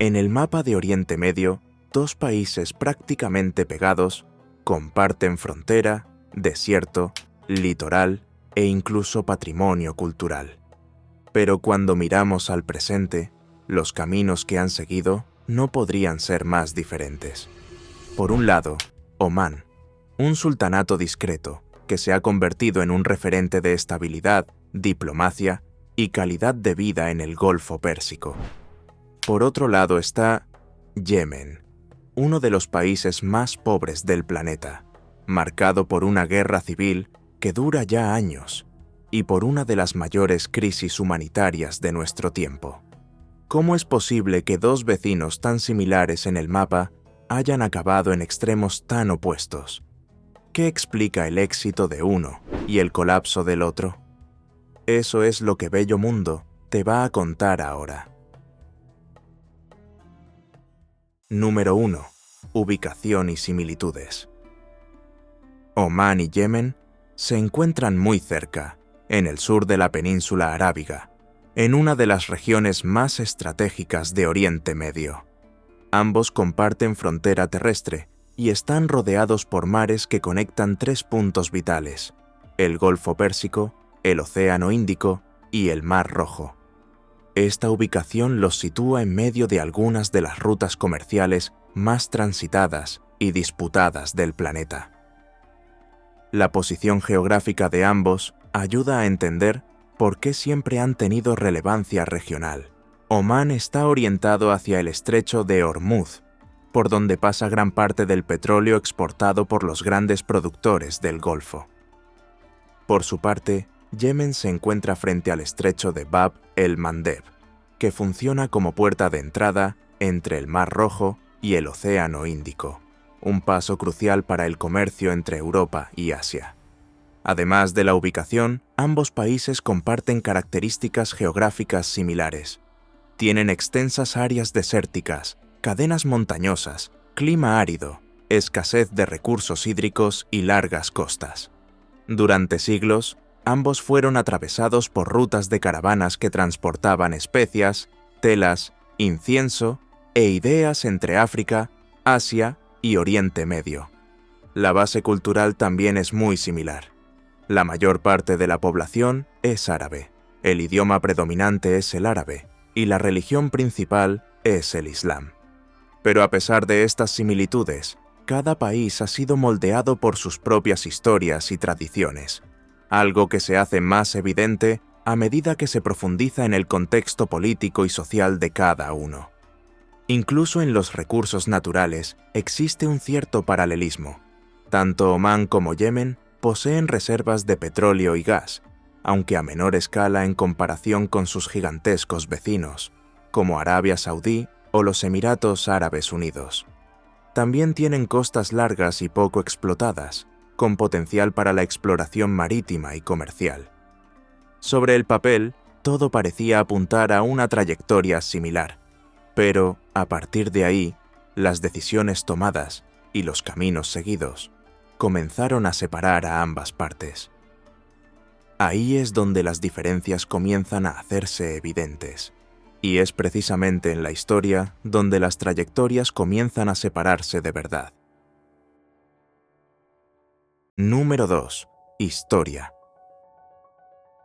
En el mapa de Oriente Medio, dos países prácticamente pegados comparten frontera, desierto, litoral e incluso patrimonio cultural. Pero cuando miramos al presente, los caminos que han seguido no podrían ser más diferentes. Por un lado, Omán, un sultanato discreto que se ha convertido en un referente de estabilidad, diplomacia y calidad de vida en el Golfo Pérsico. Por otro lado está Yemen, uno de los países más pobres del planeta, marcado por una guerra civil que dura ya años y por una de las mayores crisis humanitarias de nuestro tiempo. ¿Cómo es posible que dos vecinos tan similares en el mapa hayan acabado en extremos tan opuestos? ¿Qué explica el éxito de uno y el colapso del otro? Eso es lo que Bello Mundo te va a contar ahora. Número 1. Ubicación y similitudes. Omán y Yemen se encuentran muy cerca, en el sur de la península arábiga, en una de las regiones más estratégicas de Oriente Medio. Ambos comparten frontera terrestre y están rodeados por mares que conectan tres puntos vitales: el Golfo Pérsico, el Océano Índico y el Mar Rojo. Esta ubicación los sitúa en medio de algunas de las rutas comerciales más transitadas y disputadas del planeta. La posición geográfica de ambos ayuda a entender por qué siempre han tenido relevancia regional. Omán está orientado hacia el estrecho de Hormuz, por donde pasa gran parte del petróleo exportado por los grandes productores del Golfo. Por su parte, Yemen se encuentra frente al estrecho de Bab el-Mandeb, que funciona como puerta de entrada entre el Mar Rojo y el Océano Índico, un paso crucial para el comercio entre Europa y Asia. Además de la ubicación, ambos países comparten características geográficas similares. Tienen extensas áreas desérticas, cadenas montañosas, clima árido, escasez de recursos hídricos y largas costas. Durante siglos, ambos fueron atravesados por rutas de caravanas que transportaban especias, telas, incienso e ideas entre África, Asia y Oriente Medio. La base cultural también es muy similar. La mayor parte de la población es árabe, el idioma predominante es el árabe y la religión principal es el Islam. Pero a pesar de estas similitudes, cada país ha sido moldeado por sus propias historias y tradiciones, algo que se hace más evidente a medida que se profundiza en el contexto político y social de cada uno. Incluso en los recursos naturales existe un cierto paralelismo. Tanto Omán como Yemen poseen reservas de petróleo y gas, aunque a menor escala en comparación con sus gigantescos vecinos, como Arabia Saudí o los Emiratos Árabes Unidos. También tienen costas largas y poco explotadas, con potencial para la exploración marítima y comercial. Sobre el papel, todo parecía apuntar a una trayectoria similar, pero, a partir de ahí, las decisiones tomadas y los caminos seguidos comenzaron a separar a ambas partes. Ahí es donde las diferencias comienzan a hacerse evidentes, y es precisamente en la historia donde las trayectorias comienzan a separarse de verdad. Número 2. Historia.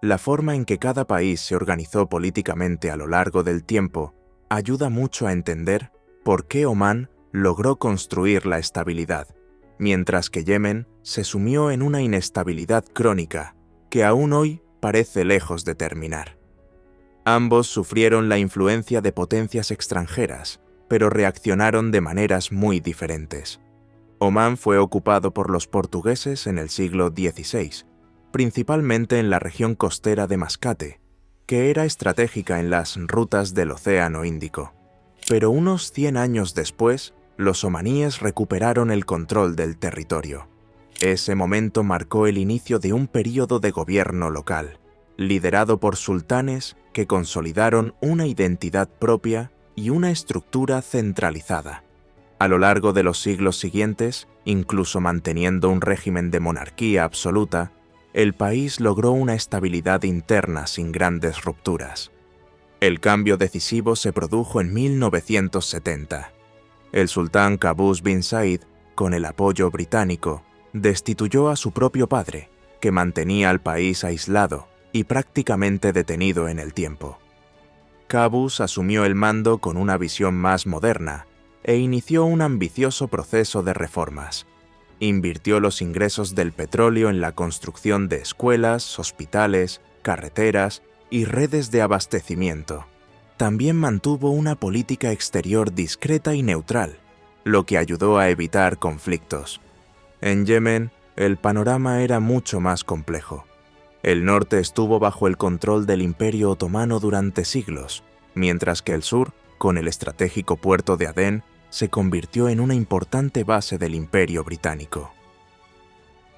La forma en que cada país se organizó políticamente a lo largo del tiempo ayuda mucho a entender por qué Omán logró construir la estabilidad, mientras que Yemen se sumió en una inestabilidad crónica que aún hoy parece lejos de terminar. Ambos sufrieron la influencia de potencias extranjeras, pero reaccionaron de maneras muy diferentes. Omán fue ocupado por los portugueses en el siglo XVI, principalmente en la región costera de Mascate, que era estratégica en las rutas del Océano Índico. Pero unos 100 años después, los omaníes recuperaron el control del territorio. Ese momento marcó el inicio de un período de gobierno local, liderado por sultanes que consolidaron una identidad propia y una estructura centralizada. A lo largo de los siglos siguientes, incluso manteniendo un régimen de monarquía absoluta, el país logró una estabilidad interna sin grandes rupturas. El cambio decisivo se produjo en 1970. El sultán Qaboos bin Said, con el apoyo británico, destituyó a su propio padre, que mantenía al país aislado y prácticamente detenido en el tiempo. Qaboos asumió el mando con una visión más moderna e inició un ambicioso proceso de reformas. Invirtió los ingresos del petróleo en la construcción de escuelas, hospitales, carreteras y redes de abastecimiento. También mantuvo una política exterior discreta y neutral, lo que ayudó a evitar conflictos. En Yemen, el panorama era mucho más complejo. El norte estuvo bajo el control del Imperio Otomano durante siglos, mientras que el sur, con el estratégico puerto de Adén, se convirtió en una importante base del Imperio Británico.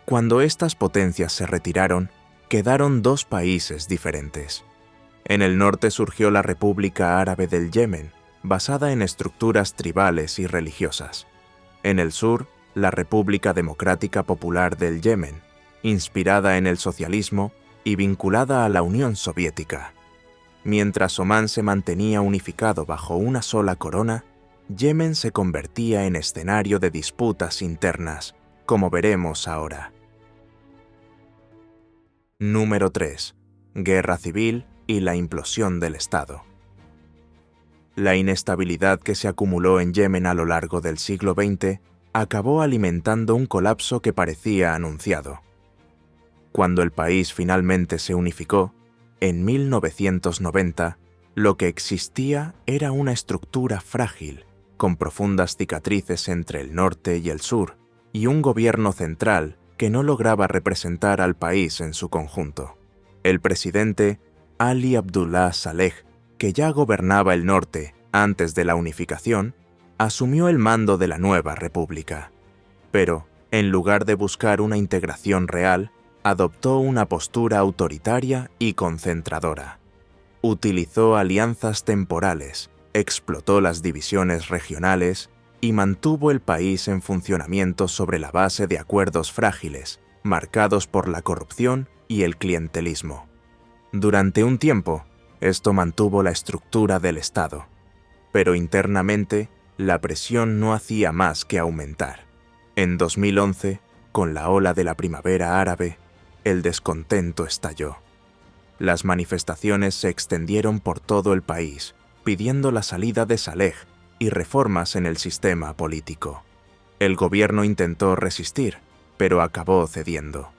Cuando estas potencias se retiraron, quedaron dos países diferentes. En el norte surgió la República Árabe del Yemen, basada en estructuras tribales y religiosas. En el sur, la República Democrática Popular del Yemen, inspirada en el socialismo y vinculada a la Unión Soviética. Mientras Omán se mantenía unificado bajo una sola corona, Yemen se convertía en escenario de disputas internas, como veremos ahora. Número 3. Guerra civil y la implosión del Estado. La inestabilidad que se acumuló en Yemen a lo largo del siglo XX acabó alimentando un colapso que parecía anunciado. Cuando el país finalmente se unificó, en 1990, lo que existía era una estructura frágil, con profundas cicatrices entre el norte y el sur, y un gobierno central que no lograba representar al país en su conjunto. El presidente Ali Abdullah Saleh, que ya gobernaba el norte antes de la unificación, asumió el mando de la nueva república. Pero, en lugar de buscar una integración real, adoptó una postura autoritaria y concentradora. Utilizó alianzas temporales, explotó las divisiones regionales y mantuvo el país en funcionamiento sobre la base de acuerdos frágiles, marcados por la corrupción y el clientelismo. Durante un tiempo, esto mantuvo la estructura del Estado, pero internamente la presión no hacía más que aumentar. En 2011, con la ola de la primavera árabe, el descontento estalló. Las manifestaciones se extendieron por todo el país, pidiendo la salida de Saleh y reformas en el sistema político. El gobierno intentó resistir, pero acabó cediendo.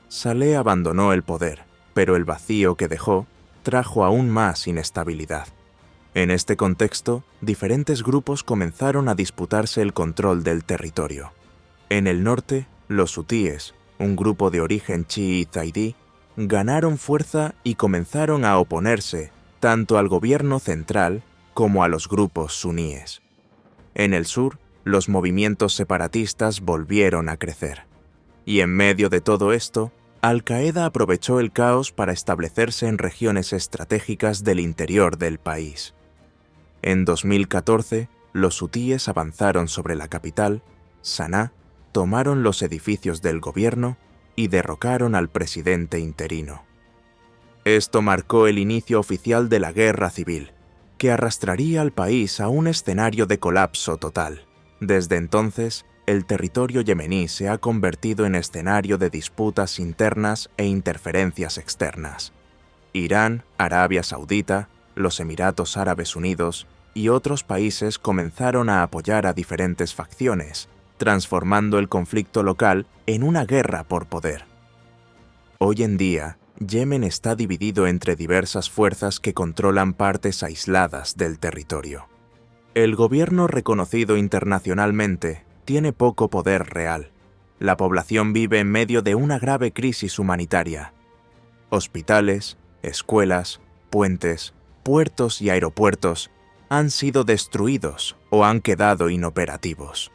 Saleh abandonó el poder, pero el vacío que dejó trajo aún más inestabilidad. En este contexto, diferentes grupos comenzaron a disputarse el control del territorio. En el norte, los hutíes, un grupo de origen chií zaidí, ganaron fuerza y comenzaron a oponerse tanto al gobierno central como a los grupos suníes. En el sur, los movimientos separatistas volvieron a crecer. Y en medio de todo esto, Al-Qaeda aprovechó el caos para establecerse en regiones estratégicas del interior del país. En 2014, los hutíes avanzaron sobre la capital, Saná, tomaron los edificios del gobierno y derrocaron al presidente interino. Esto marcó el inicio oficial de la guerra civil, que arrastraría al país a un escenario de colapso total. Desde entonces, el territorio yemení se ha convertido en escenario de disputas internas e interferencias externas. Irán, Arabia Saudita, los Emiratos Árabes Unidos y otros países comenzaron a apoyar a diferentes facciones, transformando el conflicto local en una guerra por poder. Hoy en día, Yemen está dividido entre diversas fuerzas que controlan partes aisladas del territorio. El gobierno reconocido internacionalmente tiene poco poder real. La población vive en medio de una grave crisis humanitaria. Hospitales, escuelas, puentes, puertos y aeropuertos han sido destruidos o han quedado inoperativos.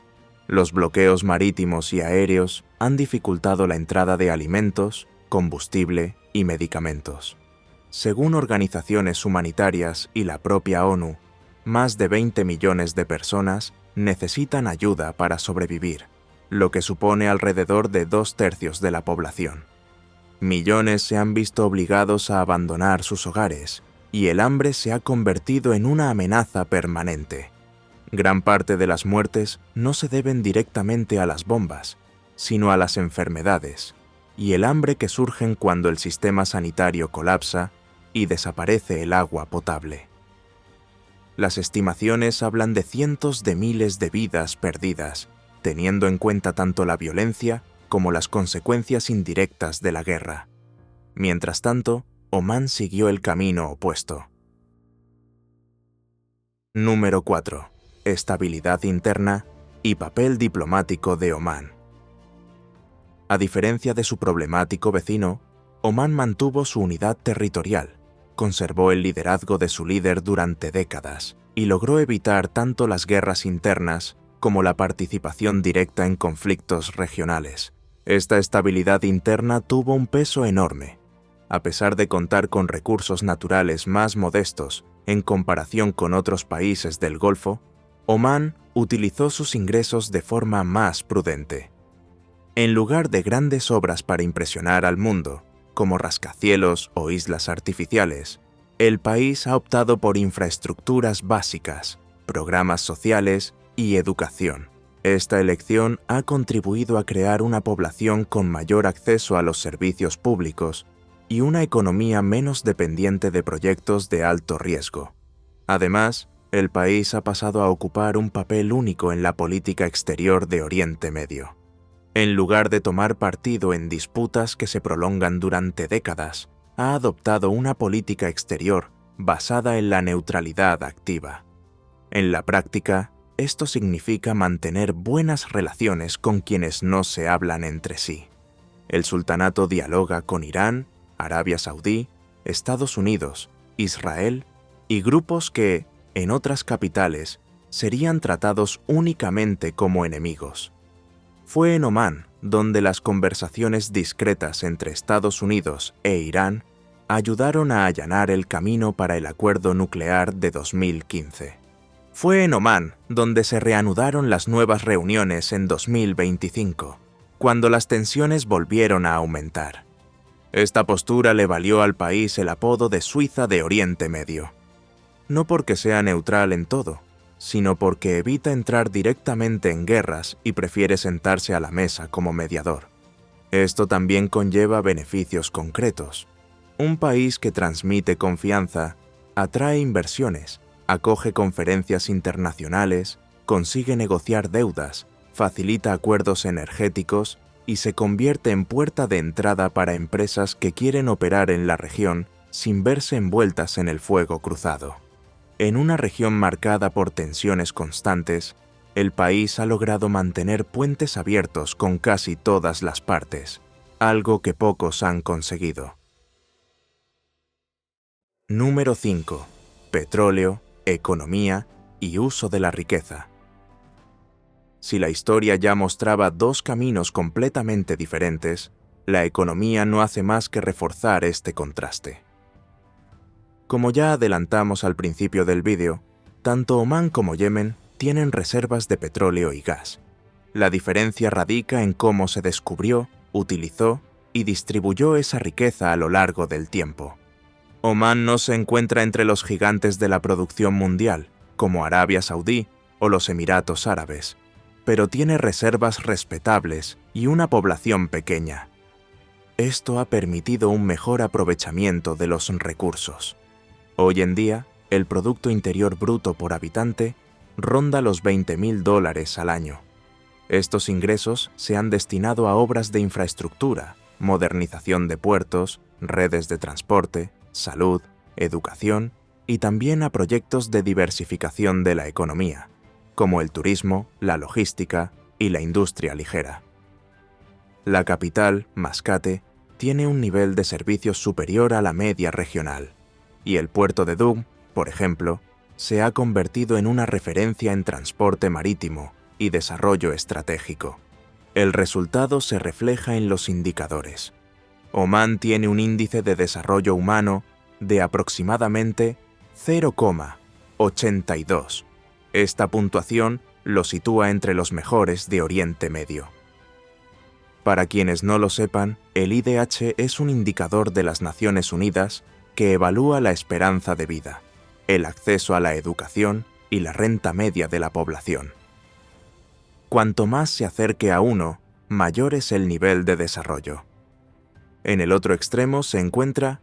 Los bloqueos marítimos y aéreos han dificultado la entrada de alimentos, combustible y medicamentos. Según organizaciones humanitarias y la propia ONU, más de 20 millones de personas necesitan ayuda para sobrevivir, lo que supone alrededor de 2/3 de la población. Millones se han visto obligados a abandonar sus hogares y el hambre se ha convertido en una amenaza permanente. Gran parte de las muertes no se deben directamente a las bombas, sino a las enfermedades y el hambre que surgen cuando el sistema sanitario colapsa y desaparece el agua potable. Las estimaciones hablan de cientos de miles de vidas perdidas, teniendo en cuenta tanto la violencia como las consecuencias indirectas de la guerra. Mientras tanto, Omán siguió el camino opuesto. Número 4. Estabilidad interna y papel diplomático de Omán. A diferencia de su problemático vecino, Omán mantuvo su unidad territorial, conservó el liderazgo de su líder durante décadas y logró evitar tanto las guerras internas como la participación directa en conflictos regionales. Esta estabilidad interna tuvo un peso enorme. A pesar de contar con recursos naturales más modestos en comparación con otros países del Golfo, Omán utilizó sus ingresos de forma más prudente. En lugar de grandes obras para impresionar al mundo, como rascacielos o islas artificiales, el país ha optado por infraestructuras básicas, programas sociales y educación. Esta elección ha contribuido a crear una población con mayor acceso a los servicios públicos y una economía menos dependiente de proyectos de alto riesgo. Además, el país ha pasado a ocupar un papel único en la política exterior de Oriente Medio. En lugar de tomar partido en disputas que se prolongan durante décadas, ha adoptado una política exterior basada en la neutralidad activa. En la práctica, esto significa mantener buenas relaciones con quienes no se hablan entre sí. El sultanato dialoga con Irán, Arabia Saudí, Estados Unidos, Israel y grupos que, en otras capitales, serían tratados únicamente como enemigos. Fue en Omán donde las conversaciones discretas entre Estados Unidos e Irán ayudaron a allanar el camino para el acuerdo nuclear de 2015. Fue en Omán donde se reanudaron las nuevas reuniones en 2025, cuando las tensiones volvieron a aumentar. Esta postura le valió al país el apodo de Suiza de Oriente Medio. No porque sea neutral en todo, sino porque evita entrar directamente en guerras y prefiere sentarse a la mesa como mediador. Esto también conlleva beneficios concretos. Un país que transmite confianza, atrae inversiones, acoge conferencias internacionales, consigue negociar deudas, facilita acuerdos energéticos y se convierte en puerta de entrada para empresas que quieren operar en la región sin verse envueltas en el fuego cruzado. En una región marcada por tensiones constantes, el país ha logrado mantener puentes abiertos con casi todas las partes, algo que pocos han conseguido. Número 5. Petróleo, economía y uso de la riqueza. Si la historia ya mostraba dos caminos completamente diferentes, la economía no hace más que reforzar este contraste. Como ya adelantamos al principio del vídeo, tanto Omán como Yemen tienen reservas de petróleo y gas. La diferencia radica en cómo se descubrió, utilizó y distribuyó esa riqueza a lo largo del tiempo. Omán no se encuentra entre los gigantes de la producción mundial, como Arabia Saudí o los Emiratos Árabes, pero tiene reservas respetables y una población pequeña. Esto ha permitido un mejor aprovechamiento de los recursos. Hoy en día, el Producto Interior Bruto por habitante ronda los $20.000 al año. Estos ingresos se han destinado a obras de infraestructura, modernización de puertos, redes de transporte, salud, educación y también a proyectos de diversificación de la economía, como el turismo, la logística y la industria ligera. La capital, Mascate, tiene un nivel de servicios superior a la media regional, y el puerto de Dhoom, por ejemplo, se ha convertido en una referencia en transporte marítimo y desarrollo estratégico. El resultado se refleja en los indicadores. Omán tiene un índice de desarrollo humano de aproximadamente 0,82. Esta puntuación lo sitúa entre los mejores de Oriente Medio. Para quienes no lo sepan, el IDH es un indicador de las Naciones Unidas que evalúa la esperanza de vida, el acceso a la educación y la renta media de la población. Cuanto más se acerque a 1, mayor es el nivel de desarrollo. En el otro extremo se encuentra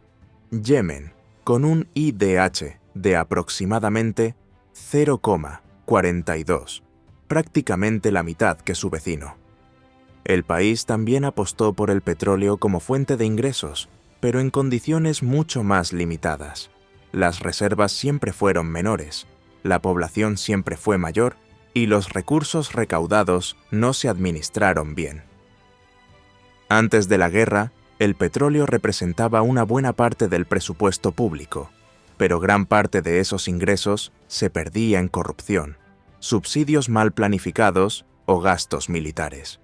Yemen, con un IDH de aproximadamente 0,42, prácticamente la mitad que su vecino. El país también apostó por el petróleo como fuente de ingresos, pero en condiciones mucho más limitadas. Las reservas siempre fueron menores, la población siempre fue mayor y los recursos recaudados no se administraron bien. Antes de la guerra, el petróleo representaba una buena parte del presupuesto público, pero gran parte de esos ingresos se perdía en corrupción, subsidios mal planificados o gastos militares.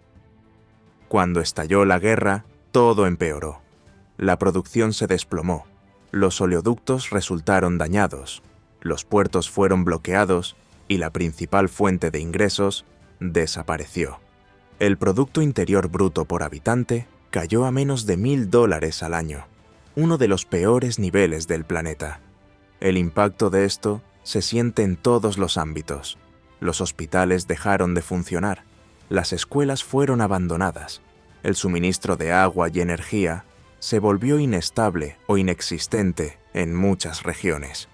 Cuando estalló la guerra, todo empeoró. La producción se desplomó, los oleoductos resultaron dañados, los puertos fueron bloqueados y la principal fuente de ingresos desapareció. El Producto Interior Bruto por habitante cayó a menos de $1.000 al año, uno de los peores niveles del planeta. El impacto de esto se siente en todos los ámbitos. Los hospitales dejaron de funcionar, las escuelas fueron abandonadas, el suministro de agua y energía se volvió inestable o inexistente en muchas regiones.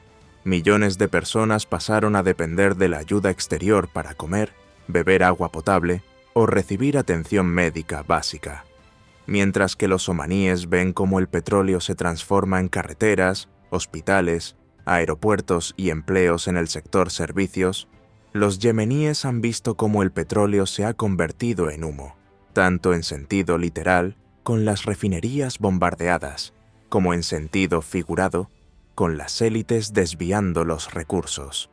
Millones de personas pasaron a depender de la ayuda exterior para comer, beber agua potable o recibir atención médica básica. Mientras que los omaníes ven cómo el petróleo se transforma en carreteras, hospitales, aeropuertos y empleos en el sector servicios, los yemeníes han visto cómo el petróleo se ha convertido en humo, tanto en sentido literal, con las refinerías bombardeadas, como en sentido figurado, con las élites desviando los recursos.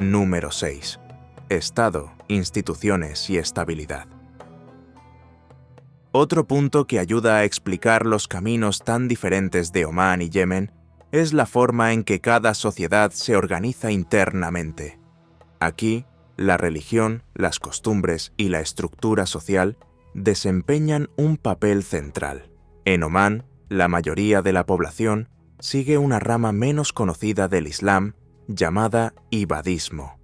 Número 6. Estado, instituciones y estabilidad. Otro punto que ayuda a explicar los caminos tan diferentes de Omán y Yemen es la forma en que cada sociedad se organiza internamente. Aquí, la religión, las costumbres y la estructura social desempeñan un papel central. En Omán, la mayoría de la población sigue una rama menos conocida del Islam llamada ibadismo.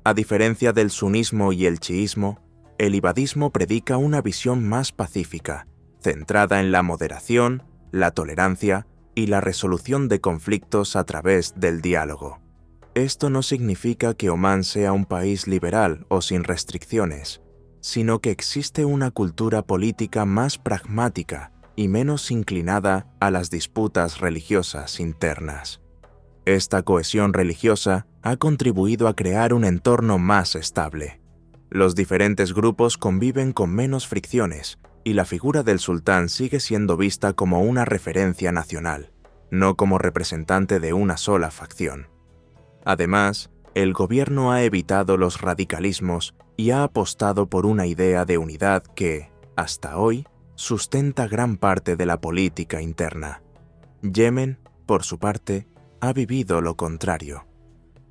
A diferencia del sunismo y el chiismo, el ibadismo predica una visión más pacífica, centrada en la moderación, la tolerancia y la resolución de conflictos a través del diálogo. Esto no significa que Omán sea un país liberal o sin restricciones, sino que existe una cultura política más pragmática y menos inclinada a las disputas religiosas internas. Esta cohesión religiosa ha contribuido a crear un entorno más estable. Los diferentes grupos conviven con menos fricciones y la figura del sultán sigue siendo vista como una referencia nacional, no como representante de una sola facción. Además, el gobierno ha evitado los radicalismos y ha apostado por una idea de unidad que, hasta hoy, sustenta gran parte de la política interna. Yemen, por su parte, ha vivido lo contrario.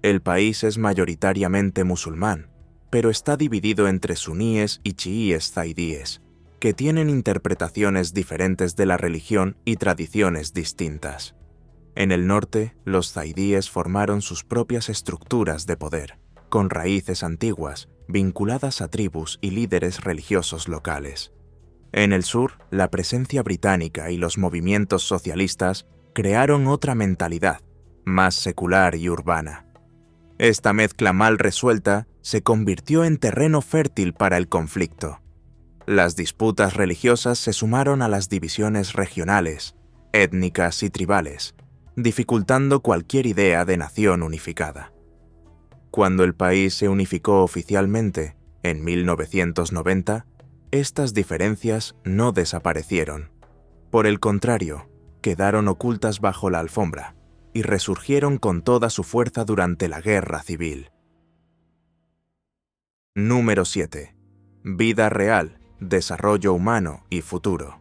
El país es mayoritariamente musulmán, pero está dividido entre suníes y chiíes zaidíes, que tienen interpretaciones diferentes de la religión y tradiciones distintas. En el norte, los zaidíes formaron sus propias estructuras de poder, con raíces antiguas, vinculadas a tribus y líderes religiosos locales. En el sur, la presencia británica y los movimientos socialistas crearon otra mentalidad, más secular y urbana. Esta mezcla mal resuelta se convirtió en terreno fértil para el conflicto. Las disputas religiosas se sumaron a las divisiones regionales, étnicas y tribales, dificultando cualquier idea de nación unificada. Cuando el país se unificó oficialmente, en 1990, estas diferencias no desaparecieron. Por el contrario, quedaron ocultas bajo la alfombra y resurgieron con toda su fuerza durante la Guerra Civil. Número 7. Vida real, desarrollo humano y futuro.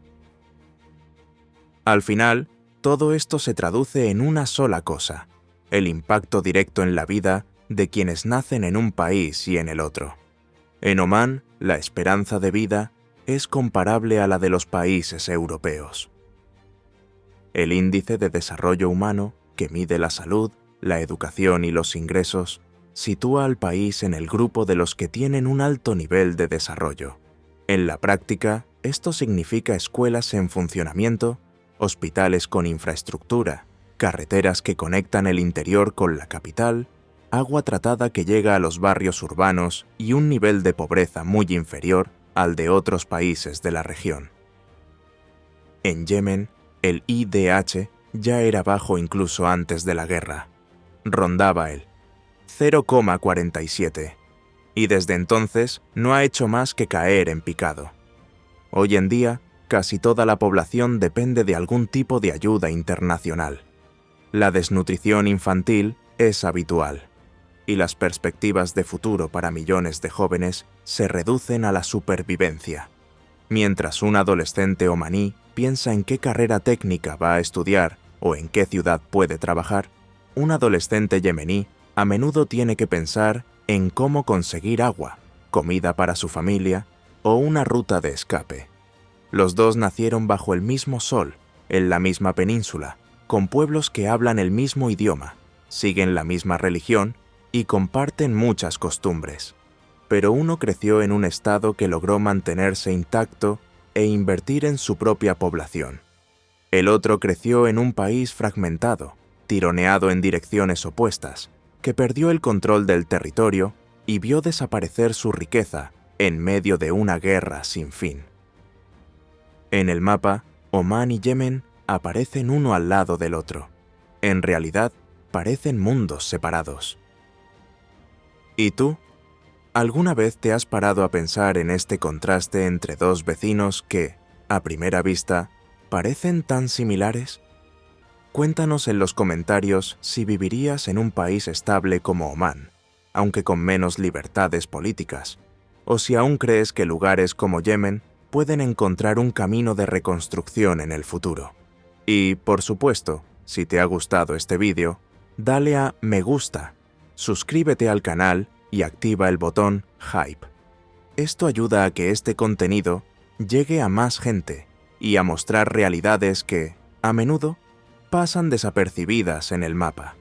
Al final, todo esto se traduce en una sola cosa: el impacto directo en la vida de quienes nacen en un país y en el otro. En Omán, la esperanza de vida es comparable a la de los países europeos. El Índice de Desarrollo Humano, que mide la salud, la educación y los ingresos, sitúa al país en el grupo de los que tienen un alto nivel de desarrollo. En la práctica, esto significa escuelas en funcionamiento, hospitales con infraestructura, carreteras que conectan el interior con la capital, agua tratada que llega a los barrios urbanos y un nivel de pobreza muy inferior al de otros países de la región. En Yemen, el IDH ya era bajo incluso antes de la guerra. Rondaba el 0,47, y desde entonces no ha hecho más que caer en picado. Hoy en día, casi toda la población depende de algún tipo de ayuda internacional. La desnutrición infantil es habitual, y las perspectivas de futuro para millones de jóvenes se reducen a la supervivencia. Mientras un adolescente omaní piensa en qué carrera técnica va a estudiar o en qué ciudad puede trabajar, un adolescente yemení a menudo tiene que pensar en cómo conseguir agua, comida para su familia o una ruta de escape. Los dos nacieron bajo el mismo sol, en la misma península, con pueblos que hablan el mismo idioma, siguen la misma religión y comparten muchas costumbres. Pero uno creció en un estado que logró mantenerse intacto e invertir en su propia población. El otro creció en un país fragmentado, tironeado en direcciones opuestas, que perdió el control del territorio y vio desaparecer su riqueza en medio de una guerra sin fin. En el mapa, Omán y Yemen aparecen uno al lado del otro. En realidad, parecen mundos separados. ¿Y tú? ¿Alguna vez te has parado a pensar en este contraste entre dos vecinos que, a primera vista, parecen tan similares? Cuéntanos en los comentarios si vivirías en un país estable como Omán, aunque con menos libertades políticas, o si aún crees que lugares como Yemen pueden encontrar un camino de reconstrucción en el futuro. Y, por supuesto, si te ha gustado este vídeo, dale a me gusta, suscríbete al canal y activa el botón Hype. Esto ayuda a que este contenido llegue a más gente y a mostrar realidades que, a menudo, pasan desapercibidas en el mapa.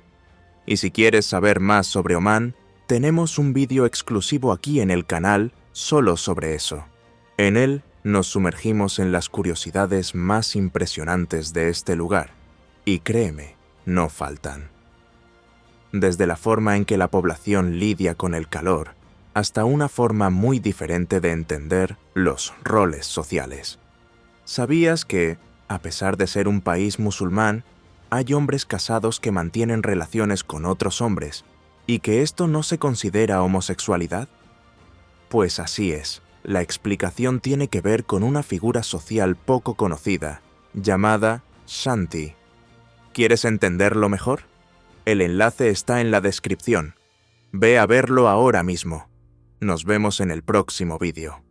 Y si quieres saber más sobre Omán, tenemos un vídeo exclusivo aquí en el canal solo sobre eso. En él nos sumergimos en las curiosidades más impresionantes de este lugar, y créeme, no faltan. Desde la forma en que la población lidia con el calor, hasta una forma muy diferente de entender los roles sociales. ¿Sabías que, a pesar de ser un país musulmán, hay hombres casados que mantienen relaciones con otros hombres y que esto no se considera homosexualidad? Pues así es, la explicación tiene que ver con una figura social poco conocida, llamada Shanti. ¿Quieres entenderlo mejor? El enlace está en la descripción. Ve a verlo ahora mismo. Nos vemos en el próximo vídeo.